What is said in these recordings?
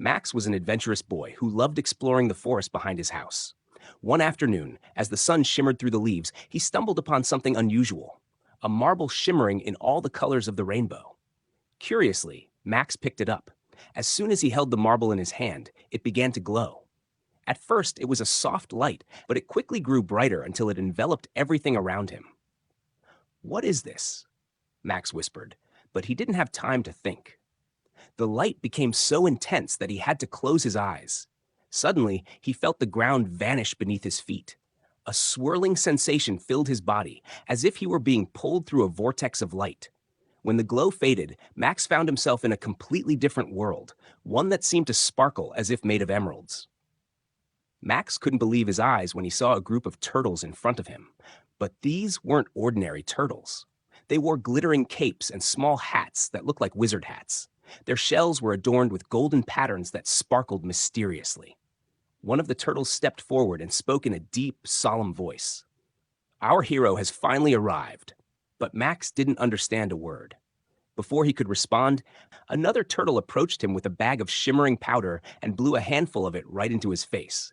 Max was an adventurous boy who loved exploring the forest behind his house. One afternoon, as the sun shimmered through the leaves, he stumbled upon something unusual, a marble shimmering in all the colors of the rainbow. Curiously, Max picked it up. As soon as he held the marble in his hand, it began to glow. At first, it was a soft light, but it quickly grew brighter until it enveloped everything around him. "What is this?" Max whispered, but he didn't have time to think. The light became so intense that he had to close his eyes. Suddenly, he felt the ground vanish beneath his feet. A swirling sensation filled his body, as if he were being pulled through a vortex of light. When the glow faded, Max found himself in a completely different world, one that seemed to sparkle as if made of emeralds. Max couldn't believe his eyes when he saw a group of turtles in front of him. But these weren't ordinary turtles. They wore glittering capes and small hats that looked like wizard hats. Their shells were adorned with golden patterns that sparkled mysteriously. One of the turtles stepped forward and spoke in a deep, solemn voice. "Our hero has finally arrived." But Max didn't understand a word. Before he could respond, another turtle approached him with a bag of shimmering powder and blew a handful of it right into his face.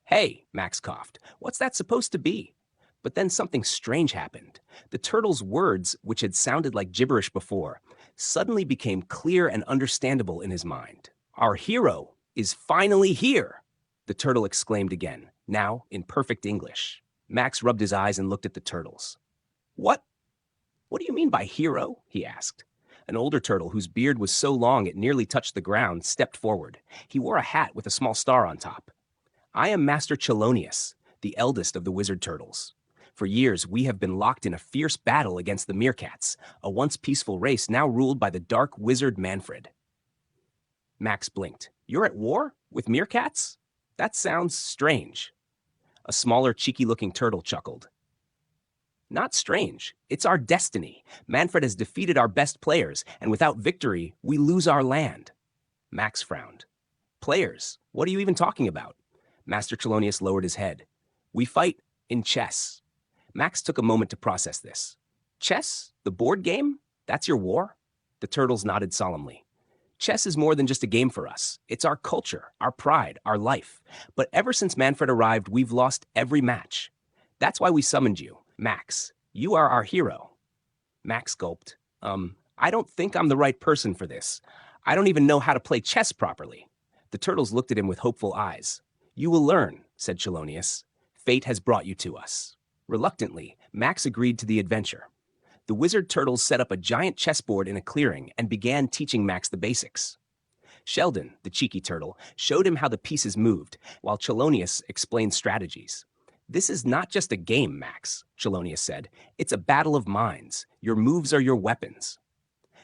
"Hey," Max coughed, "what's that supposed to be?" But then something strange happened. The turtle's words, which had sounded like gibberish before, suddenly became clear and understandable in his mind. "Our hero is finally here!" the turtle exclaimed again, now in perfect English. Max rubbed his eyes and looked at the turtles. What do you mean by hero?" he asked. An older turtle, whose beard was so long it nearly touched the ground, stepped forward. He wore a hat with a small star on top. "I am Master Chelonius, the eldest of the wizard turtles. For years, we have been locked in a fierce battle against the Mircats, a once peaceful race now ruled by the dark wizard Manfred." Max blinked. "You're at war? With Mircats? That sounds strange." A smaller, cheeky-looking turtle chuckled. "Not strange. It's our destiny. Manfred has defeated our best players, and without victory, we lose our land." Max frowned. "Players? What are you even talking about?" Master Chelonius lowered his head. "We fight in chess." Max took a moment to process this. "Chess? The board game? That's your war?" The turtles nodded solemnly. "Chess is more than just a game for us. It's our culture, our pride, our life. But ever since Manfred arrived, we've lost every match. That's why we summoned you. Max, you are our hero." Max gulped. I don't think I'm the right person for this. I don't even know how to play chess properly." The turtles looked at him with hopeful eyes. "You will learn," said Chelonius. "Fate has brought you to us." Reluctantly, Max agreed to the adventure. The wizard turtles set up a giant chessboard in a clearing and began teaching Max the basics. Sheldon, the cheeky turtle, showed him how the pieces moved, while Chelonius explained strategies. "This is not just a game, Max," Chelonius said. "It's a battle of minds. Your moves are your weapons."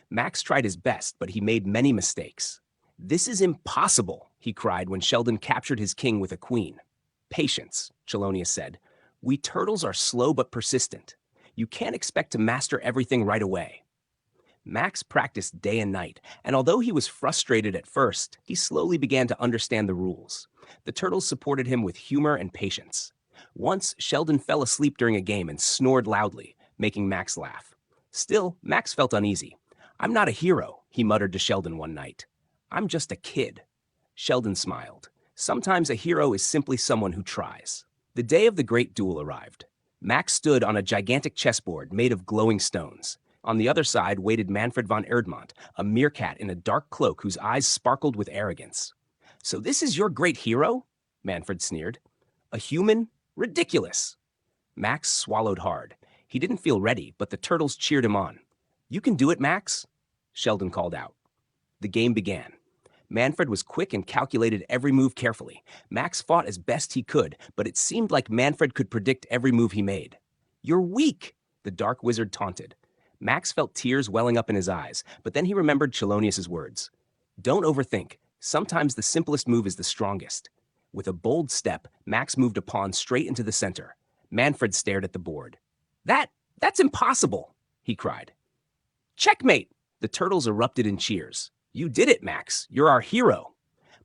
Max tried his best, but he made many mistakes. "This is impossible," he cried when Sheldon captured his king with a queen. "Patience," Chelonius said. "We turtles are slow but persistent. You can't expect to master everything right away." Max practiced day and night, and although he was frustrated at first, he slowly began to understand the rules. The turtles supported him with humor and patience. Once, Sheldon fell asleep during a game and snored loudly, making Max laugh. Still, Max felt uneasy. "I'm not a hero," he muttered to Sheldon one night. "I'm just a kid." Sheldon smiled. Sometimes a hero is simply someone who tries. The day of the great duel arrived. Max stood on a gigantic chessboard made of glowing stones. On the other side waited Manfred von Erdmont, a meerkat in a dark cloak whose eyes sparkled with arrogance. "So this is your great hero?" Manfred sneered. "A human? Ridiculous!" Max swallowed hard. He didn't feel ready, but the turtles cheered him on. "You can do it, Max," Sheldon called out. The game began. Manfred was quick and calculated every move carefully. Max fought as best he could, but it seemed like Manfred could predict every move he made. "You're weak," the dark wizard taunted. Max felt tears welling up in his eyes, but then he remembered Chelonius's words. "Don't overthink. Sometimes the simplest move is the strongest." With a bold step, Max moved a pawn straight into the center. Manfred stared at the board. That's impossible," he cried. "Checkmate!" The turtles erupted in cheers. "You did it, Max. You're our hero."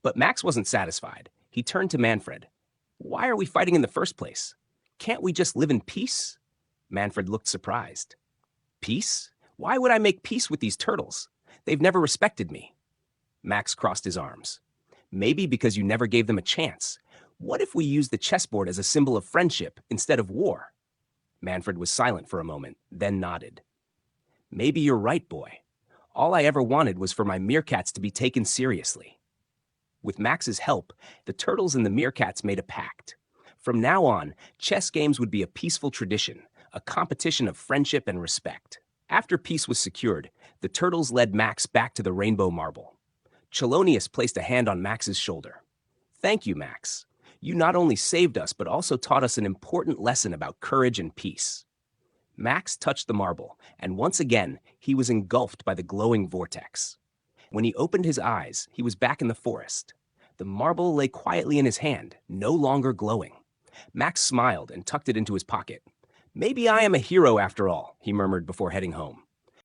But Max wasn't satisfied. He turned to Manfred. "Why are we fighting in the first place? Can't we just live in peace?" Manfred looked surprised. "Peace? Why would I make peace with these turtles? They've never respected me." Max crossed his arms. Maybe because you never gave them a chance. What if we use the chessboard as a symbol of friendship instead of war? Manfred was silent for a moment, then nodded. Maybe you're right, boy. All I ever wanted was for my meerkats to be taken seriously. With Max's help, the turtles and the meerkats made a pact. From now on, chess games would be a peaceful tradition, a competition of friendship and respect. After peace was secured, the turtles led Max back to the rainbow marble. Chelonius placed a hand on Max's shoulder. Thank you, Max. You not only saved us, but also taught us an important lesson about courage and peace. Max touched the marble, and once again, he was engulfed by the glowing vortex. When he opened his eyes, he was back in the forest. The marble lay quietly in his hand, no longer glowing. Max smiled and tucked it into his pocket. Maybe I am a hero after all, he murmured before heading home.